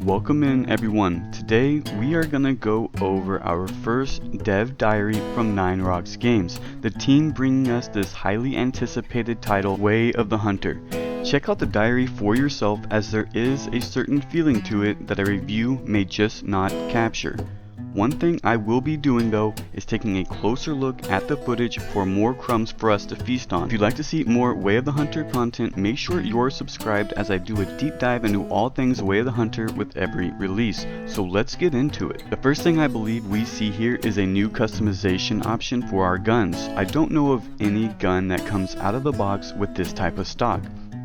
Welcome in everyone. Today we are gonna go over our first dev diary from Nine Rocks Games, the team bringing us this highly anticipated title, Way of the Hunter. Check out the diary for yourself, as there is a certain feeling to it that a review may just not capture. One thing I will be doing though is taking a closer look at the footage for more crumbs for us to feast on. If you'd like to see more Way of the Hunter content, make sure you're subscribed, as I do a deep dive into all things Way of the Hunter with every release. So let's get into it. The first thing I believe we see here is a new customization option for our guns. I don't know of any gun that comes out of the box with this type of stock.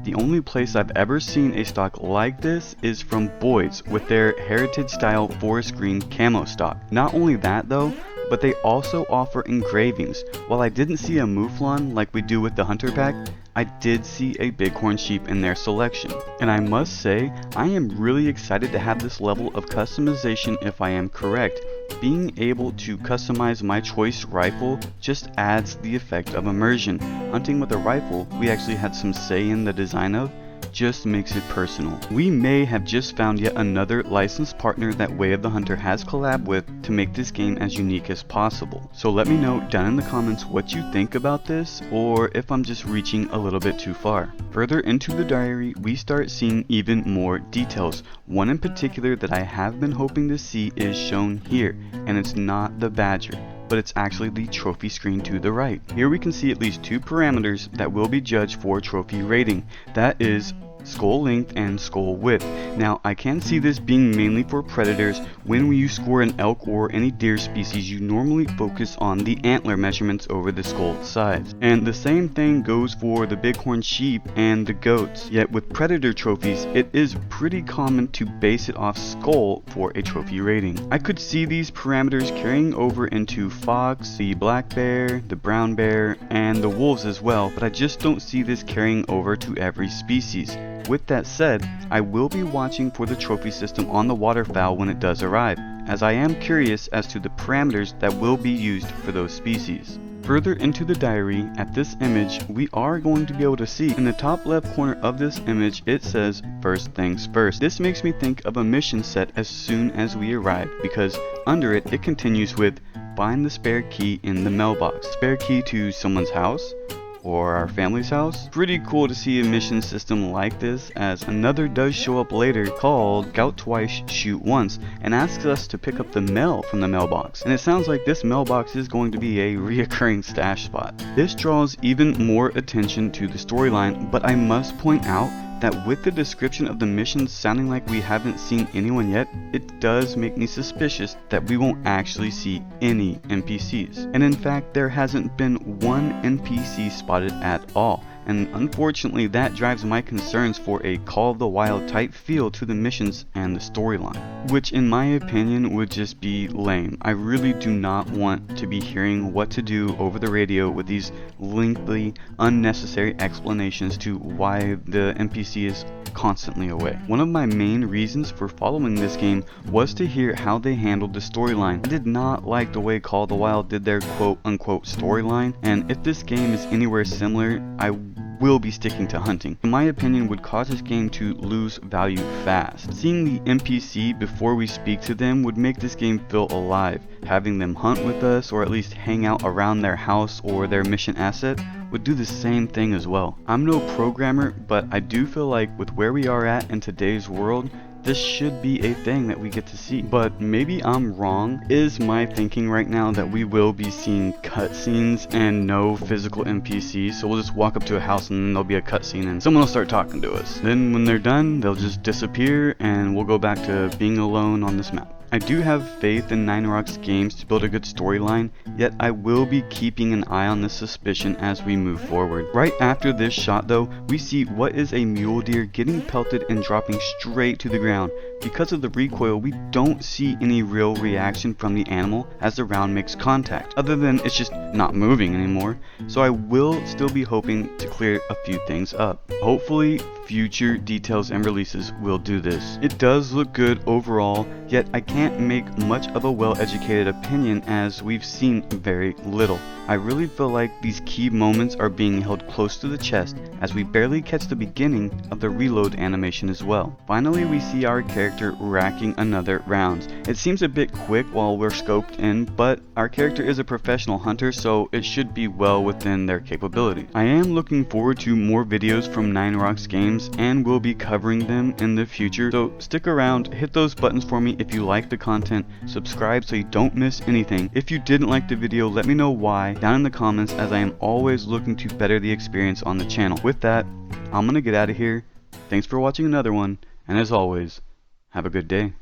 The only place I've ever seen a stock like this is from Boyds with their heritage style forest green camo stock. Not only that though, but they also offer engravings. While I didn't see a mouflon like we do with the hunter pack, I did see a bighorn sheep in their selection. And I must say, I am really excited to have this level of customization if I am correct. Being able to customize my choice rifle just adds the effect of immersion. Hunting with a rifle we actually had some say in the design of just makes it personal. We may have just found yet another licensed partner that Way of the Hunter has collabed with to make this game as unique as possible. So let me know down in the comments what you think about this, or if I'm just reaching a little bit too far. Further into the diary, we start seeing even more details. One in particular that I have been hoping to see is shown here, and it's not the badger, but it's actually the trophy screen to the right. Here we can see at least two parameters that will be judged for trophy rating. That is skull length and skull width. Now I can see this being mainly for predators. When you score an elk or any deer species, you normally focus on the antler measurements over the skull size. And the same thing goes for the bighorn sheep and the goats. Yet with predator trophies, it is pretty common to base it off skull for a trophy rating. I could see these parameters carrying over into fox, the black bear, the brown bear, and the wolves as well, but I just don't see this carrying over to every species. With that said, I will be watching for the trophy system on the waterfowl when it does arrive, as I am curious as to the parameters that will be used for those species. Further into the diary, at this image, we are going to be able to see in the top left corner of this image, it says first things first. This makes me think of a mission set as soon as we arrive, because under it, it continues with find the spare key in the mailbox. Spare key to someone's house or our family's house. Pretty cool to see a mission system like this, as another does show up later called Scout Twice, Shoot Once, and asks us to pick up the mail from the mailbox. And it sounds like this mailbox is going to be a reoccurring stash spot. This draws even more attention to the storyline, but I must point out that with the description of the missions sounding like we haven't seen anyone yet, it does make me suspicious that we won't actually see any NPCs. And in fact, there hasn't been one NPC spotted at all. And unfortunately, that drives my concerns for a Call of the Wild type feel to the missions and the storyline, which in my opinion would just be lame. I really do not want to be hearing what to do over the radio with these lengthy, unnecessary explanations to why the NPC is constantly away. One of my main reasons for following this game was to hear how they handled the storyline. I did not like the way Call of the Wild did their quote-unquote storyline, and if this game is anywhere similar, I will be sticking to hunting. In my opinion, would cause this game to lose value fast. Seeing the NPC before we speak to them would make this game feel alive. Having them hunt with us, or at least hang out around their house or their mission asset, would do the same thing as well. I'm no programmer, but I do feel like with where we are at in today's world, this should be a thing that we get to see. But maybe I'm wrong. Is my thinking right now that we will be seeing cutscenes and no physical NPCs? So we'll just walk up to a house and then there'll be a cutscene and someone will start talking to us. Then when they're done, they'll just disappear and we'll go back to being alone on this map. I do have faith in Nine Rocks Games to build a good storyline, yet I will be keeping an eye on this suspicion as we move forward. Right after this shot though, we see what is a mule deer getting pelted and dropping straight to the ground. Because of the recoil, we don't see any real reaction from the animal as the round makes contact, other than it's just not moving anymore. So I will still be hoping to clear a few things up. Hopefully, future details and releases will do this. It does look good overall, yet I can't make much of a well-educated opinion as we've seen very little. I really feel like these key moments are being held close to the chest as we barely catch the beginning of the reload animation as well. Finally, we see our character racking another rounds. It seems a bit quick while we're scoped in, but our character is a professional hunter, so it should be well within their capability. I am looking forward to more videos from 9rocks Games and will be covering them in the future, so stick around, hit those buttons for me if you like the content, subscribe so you don't miss anything. If you didn't like the video, let me know why down in the comments, as I am always looking to better the experience on the channel. With that, I'm gonna get out of here. Thanks for watching another one, and as always, have a good day.